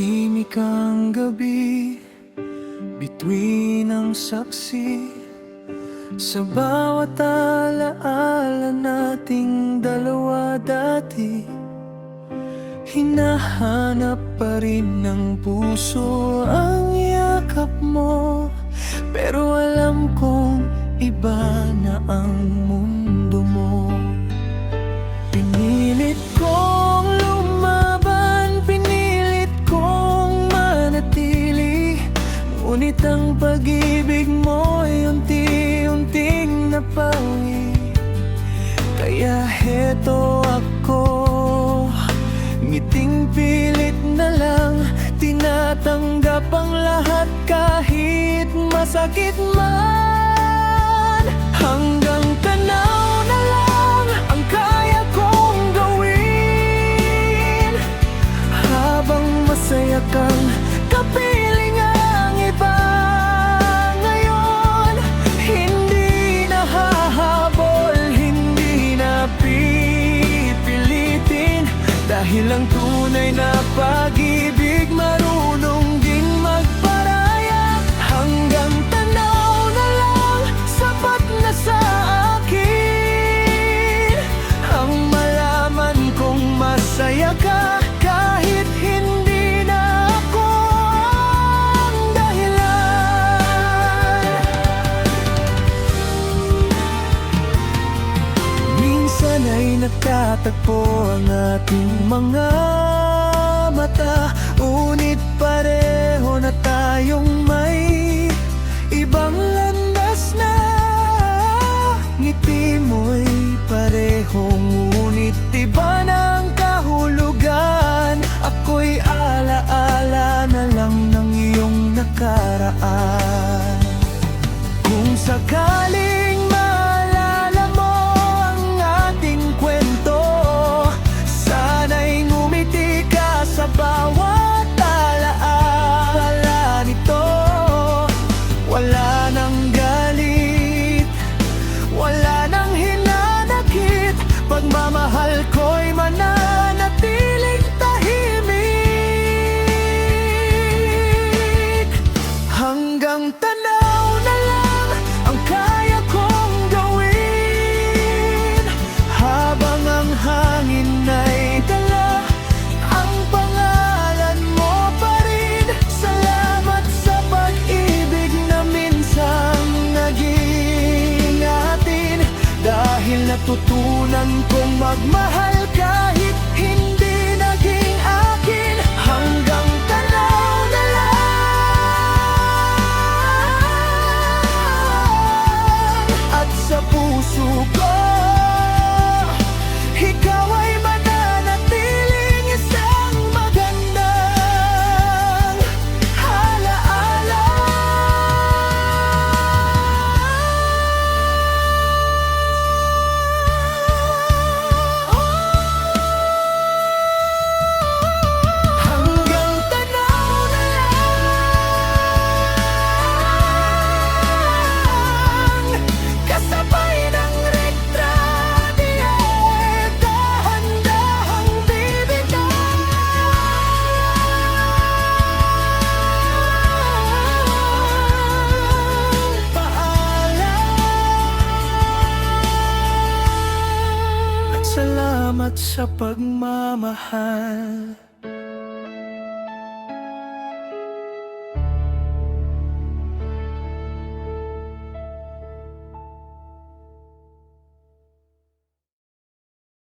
Tahimik ang gabi, bituin ang saksi sa bawat alaala nating dalawa dati. Hinahanap pa rin ng puso ang yakap mo, pero alam kong iba na ang mundo mo. Pinilit kong lumaban, pinilit kong manatili, ngunit ang pag-ibig mo'y unti-unting napawi. Kaya heto ako, ngiting pilit na lang, tinatanggap ang lahat kahit masakit man. Hanggang tanaw na lang ang kaya kong gawin, habang masaya kang kapiling ang iba. Ngayon, hindi na hahabol, hindi na pipilitin, dahil ang tunay na pag-ibig marunong ding magparaya. Hanggang tanaw na lang, sapat na sa akin ang malaman kong masaya ka, kahit hindi na ako ang dahilan. Minsan ay nagtatagpo ang ating mga mata, ngunit pareho na tayong may ibang landas na. Ngiti mo'y pareho, ngunit iba na ang kahulugan. Ako'y alaala na lang ng iyong nakaraan. Kung sakaling maalala mo ang ating kwento, sana'y ngumiti ka sa bawat alaala nito. Wala nang galit, wala nang hinanakit, pagmamahal ko'y mananatiling tahimik. Hanggang tanaw na lang ang kaya kong gawin, habang ang hangin ay dala ang pangalan mo pa rin. Salamat sa pag-ibig na minsang naging atin, dahil natutunan kong magmahal kahit hindi naging akin. Hanggang tanaw na lang, at sa puso ko ikaw ay mananatiling isang magandang alaala. Hanggang tanaw na lang, kasabay ng rekta niya, dahan-dahang bibigay. Paalam, salamat sa pagmamahal.